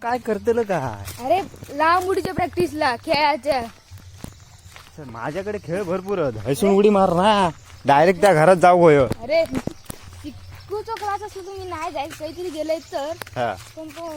काय करतेल काय? अरे लांब उडीच्या प्रॅक्टिसला खेळायच्या. सर माझ्याकडे खेळ भरपूर आहेत. हैसून उडी मार ना, डायरेक्ट त्या घरात जाऊ होय. अरे चिक्कूचा क्लास असला तुम्ही नाही जायचं काहीतरी गेलंय तर. हा पण तो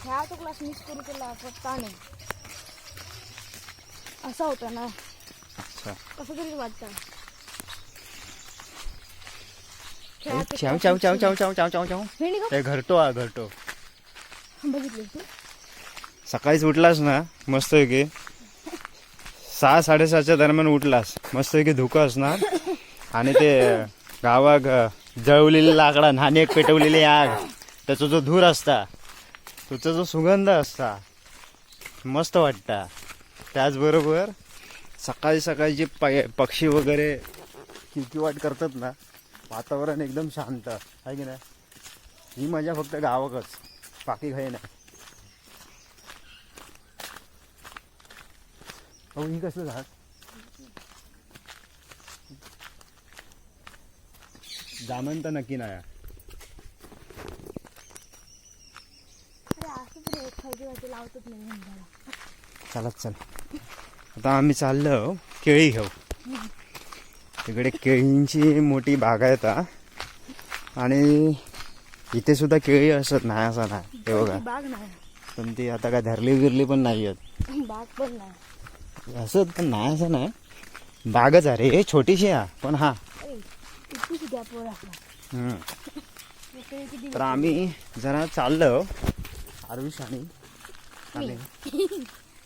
खेळाचा क्लास मिस करू केला पत्ता नाही असा होता ना. अच्छा कसं तरी वाटतं. चाव चाव चाव चाव चाव चाव चाव चाव. ते घरटो हा घरटो. बघितलं तू सकाळीच उठलास ना मस्त की 6-6:30च्या दरम्यान उठलास मस्त की धुकं असणार आणि ते गावात जळवलेली लाकडा नाणे पेटवलेली आग त्याचा जो धूर असता तुझा जो सुगंध असता मस्त वाटता. त्याचबरोबर सकाळी सकाळी जे पक्षी वगैरे किलकिवाट करतात ना, वातावरण एकदम शांत आहे की नाही. ही मजा फक्त गावाकच, बाकी काही नाही. अहो ही कसलं झाड? जामन तर नक्की नाही. लावतच नाही. चालत चल आता आम्ही चाललो केळी घेऊ. तिकडे केळींची मोठी बाग आहे आता आणि इथे सुद्धा केळी असत नाही असं नाही. हे बघा बाग नाही पण ती आता काय धरली गिरली पण नाही आहेत. बाग पण नाही असत पण नाही असं नाही. बागच अरे हे छोटीशी आहे पण हा. तर आम्ही जरा चाललो आरुष आणि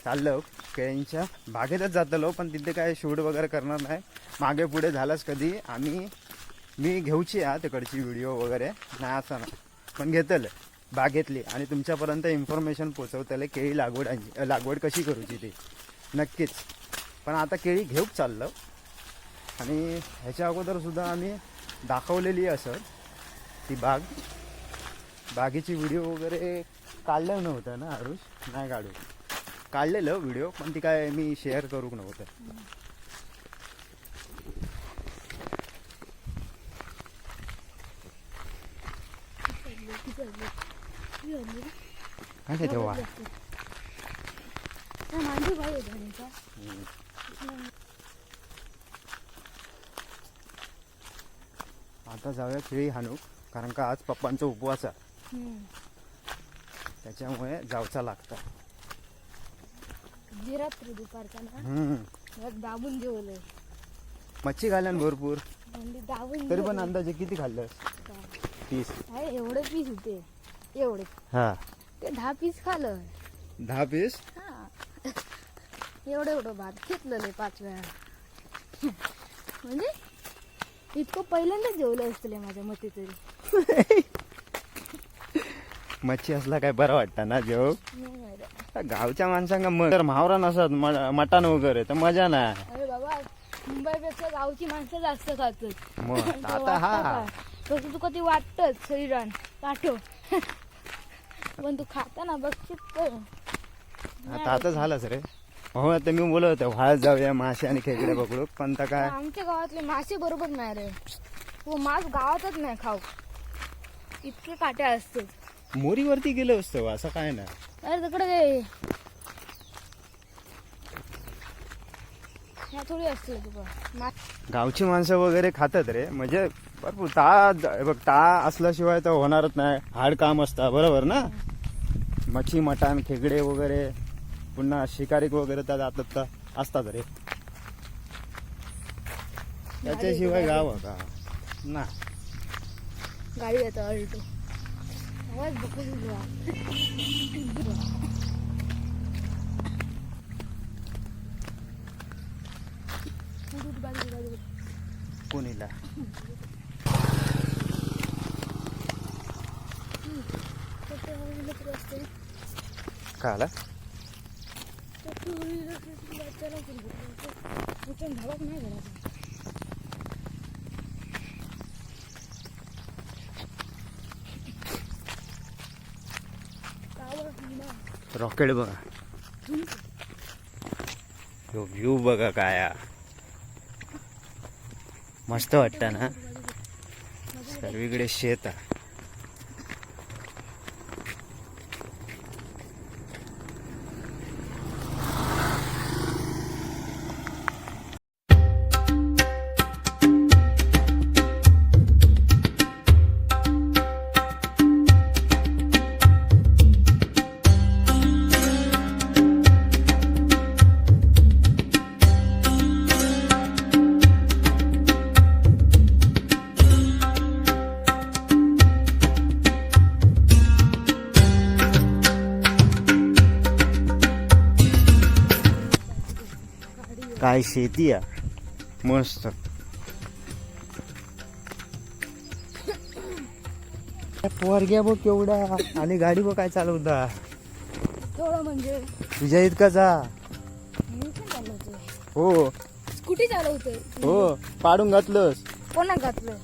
चाललो केळींच्या बागेतच जातलो पण तिथे काय शूट वगैरे करणार नाही. मागे पुढे झालंच कधी मी घेऊची आहे तिकडची व्हिडिओ वगैरे नाही असं ना पण घेतलं बागेतली आणि तुमच्यापर्यंत इन्फॉर्मेशन पोचवतले केळी लागवड कशी करूची ती नक्कीच. पण आता केळी घेऊक चाललो आणि ह्याच्या अगोदर सुद्धा आम्ही दाखवलेली असं ती बागेची व्हिडिओ वगैरे काढलं नव्हतं ना आरुष? नाही काढलेलं व्हिडिओ पण ती काय मी शेअर करूक नव्हतं. काय तेव्हा आता जाऊया केळी हाणू कारण का आज पप्पांचा उपवास आहे त्याच्यामुळे जाऊचा लागतं. रात्री दुपारचा ना दाबून जेवलंय. मच्छी खाल्ल्यान भरपूर दाबून तरी पण अंदाजे किती खाल्लं? 30. एवढे पीस होते एवढे. हा ते 10 पीस खाल्लं. 10 पीस? हा एवढं भात घेतलं 5 वेळा. म्हणजे इतकं पहिल्यांदाच जेवलं असतं माझ्या मते तरी. मच्छी असला काय बरं वाटतं ना जेव. गावच्या माणसांना तर महावरा नसत मटण वगैरे तर मजा नाही. अरे बाबा मुंबईपेक्षा गावची माणसं जास्त खातात. मग आता हा तसं तू कधी वाटतच शरीरान पाठव पण तू खाता ना बघशील तर. आता झालंच रे. हो आता मी बोलत होतो व्हाळत जाऊया मासे आणि खेकडे पकडू पण तर काय आमच्या गावातले मासे बरोबर नाही रे. तो मास गावातच नाही खाऊ इतके काटे असते. मोरीवरती गेलो असतो असं काय नाही. अरे तिकडे ह्या थोडी असते गावची माणसं वगैरे खातात रे. म्हणजे भरपूर ता असल्याशिवाय तर होणारच नाही. हार्ड काम असतं बरोबर ना. मच्छी मटण खेकडे वगैरे पुन्हा शिकारीक वगैरे त्या जातात तर असतात रे. त्याच्याशिवाय गाव का ना. गाडी येतं अल्टो आवाज बघू. पुणेला काय आला रॉकेट बघा. व्ह्यू बघा काय मस्त वाटतं ना. सर्वीकडे शेत आहे. काय शेती आहे मस्त. पोरग्या बघ केवढा आणि गाडी बघ काय चालवता. थोडं म्हणजे तुझ्या इतका जा. मी पण चालवतोय. हो स्कूटी चालवतोय. हो पाडून घातलंस कोणा घातलं?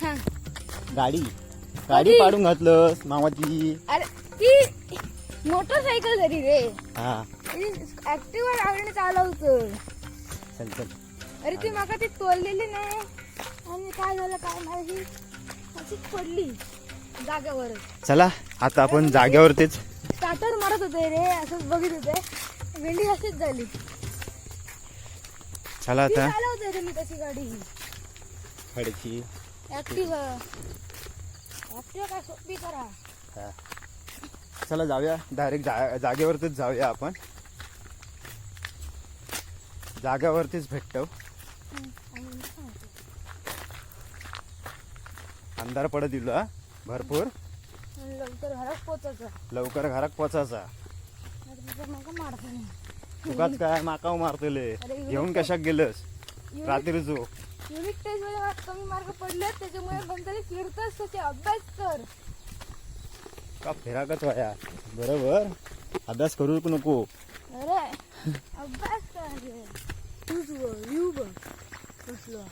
हा गाडी. गाडी पाडून घातलंस मामाची. अरे ती मोटरसायकल जरी रे. हा ऍक्टिव्हा लावणे चालवतोय. चल चल. अरे ती माका ती तोललेली नाही आणि काय झालं काय नाही अशीच पडली जागेवर. चला आता आपण जाग्यावरतीच. स्टार्टर मारत होते रे असंच बघत होते भेंडी अशीच झाली. चला ती आता चालवतोय रे मी तशी गाडी. खडकी. ऍक्टिव्हा काय सोपी करा. हा. चला जाऊया डायरेक्ट जागेवरतीच जाऊया आपण. जाग्यावरतीच भेटतो. अंधार पडत येईल हा भरपूर. लवकर घरात पोचायचं. लवकर घरात पोचायचा. मारतो नाही. तुकाच काय माकाव मारतले. अरे, घेऊन कशाक गेलस रात्रीचो. युनिट टेस्ट मध्ये कमी मार्क पडले त्याच्यामुळे नंतर फिरतच त्याचे अभ्यास कर. का फिराकच वाया. बरोबर अभ्यास करू नको. अरे अभ्यास कर. तूच व्यू बघ कसलं.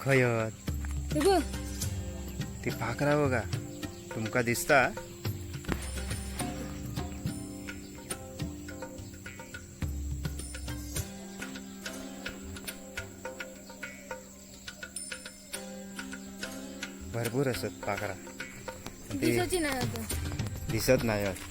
खयत हे बघ ती पाखरा बघा तुमका दिसता. भरपूर असत पाखरा. ते दिसायची नाही आता. दिसत नाही आहेत.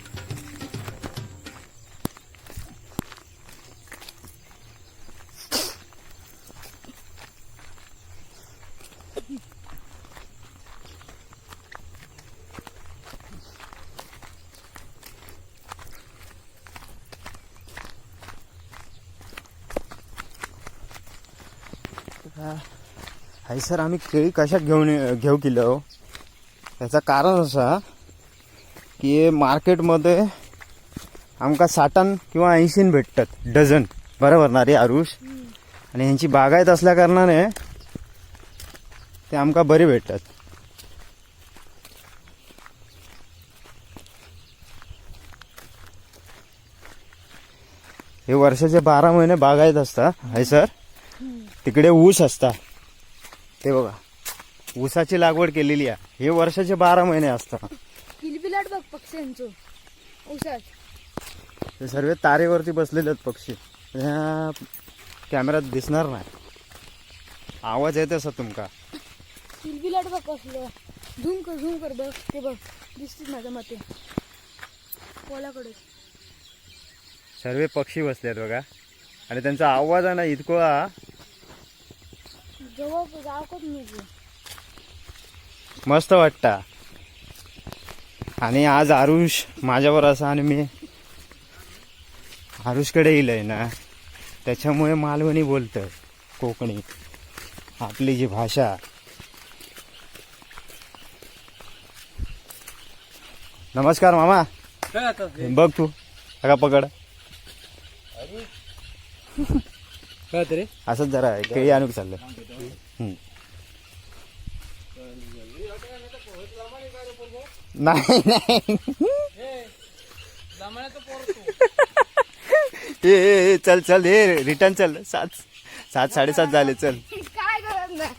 हाय सर आम्ही केळी कशाक घेऊ किलो. त्याचं कारण असा की मार्केटमध्ये आमका 60 किंवा 80 भेटतात डझन. बरोबर ना रे आरुष. आणि ह्यांची बागायत असल्या कारणाने ते आमका बरी भेटतात. हे वर्षाचे 12 महिने बागायत असतात. हाय सर तिकडे ऊस असता. ते बघा ऊसाची लागवड केलेली आहे. हे वर्षाचे 12 महिने असतात. किलबिलाट बघ पक्ष्यांचं ऊसात. ते सर्व तारेवरती बसलेले आहेत पक्षी. ह्या कॅमेऱ्यात दिसणार नाही. आवाज येत असा तुमका. किलबिलाट बघ कसलं. झूम कर बघ. ते बघ दिसतील माझ्या मते कोलाकडे. सर्व पक्षी बसलेत बघा. आणि त्यांचा आवाज आहे ना इतका जवळ जावकच नाही. मस्त वाटता. आणि आज आरुष माझ्यावर असा आणि मी आरुषकडे येईल ना त्याच्यामुळे मालवणी बोलतं. कोकणी आपली जी भाषा. नमस्कार मामा. बघ तू का पकड. असंच जरा केळी आणूक चाललं. नाही नाही ए चल चल हे रिटर्न चल. 7:30 झाले चल. काय करत नाही.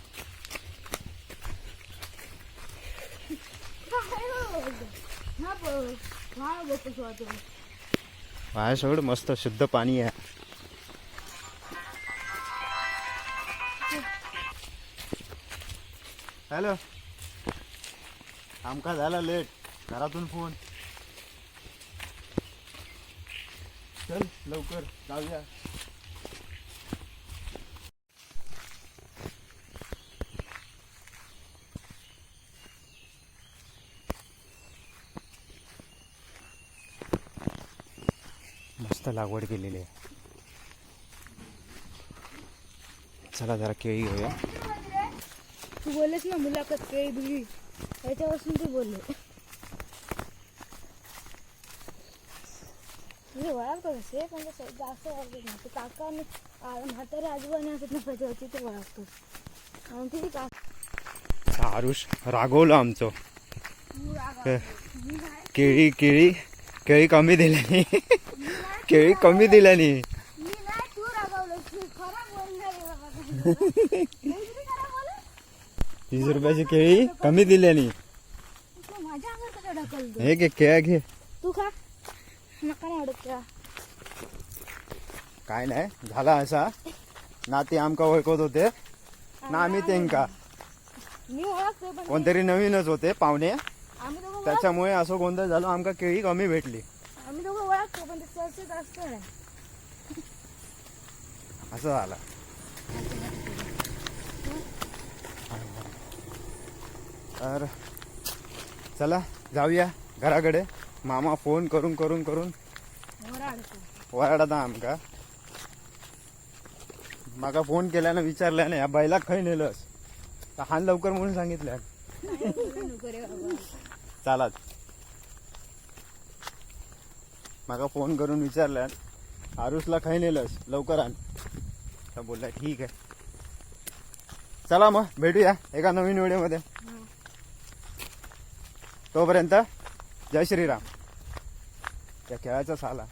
माझ्या सोड मस्त शुद्ध पाणी आहे. हॅलो आमका झाला लेट घरातून फोन. चल लवकर जाऊया. मस्त लागवड केलेली आहे. चला जरा केळी घेऊया. तू बोललेस ना मुलाखत केळी बिळी याच्यापासून तू बोलले. म्हणजे ओळखतो कसे पण ते जास्त ओळखत नाही. ते काका आणि म्हातारे आजोबाने असत ना त्याच्यावरती ते ओळखतो. आणि ती काका आरुष रागवलं आमचं. तू केळी केळी केळी कमी दिल्यानी केळी कमी दिल्यानी मी नाही तू रागावलं तू खरा बोलणार आहे बाबा. 30 रुपयाची केळी कमी दिल्यानी. तू माझ्या अंगावर कसं ढकलतो. हे घे केळ्या घे. तू खा नका नाही आवडत का. काय नाही झाला असा ना ते आमका ओळखत होते ना आम्ही त्यांका. मी ओळखते पण कोणतरी नवीनच होते पाहुणे आम्ही दोघं त्याच्यामुळे असं गोंधळ झालो. आमका केळी कमी भेटली आम्ही दोघं ओळखतो पण ते चर्चेत असतं नाही. असं झालं. तर चला जाऊया घराकडे. मामा फोन करून करून करून ओरडतो. वराडता आमका. माका फोन केल्यानं विचारल्याने या बैला खय नेलंस तर हान लवकर म्हणून सांगितलं. नको रे बाबा. चालाच माका फोन करून विचारल्या आरुषला खय नेलंस लवकर आण तर बोलला ठीक आहे. चला मग भेटूया एका नवीन व्हिडिओमध्ये. तोपर्यंत जय श्रीराम. त्या खेळाचा साला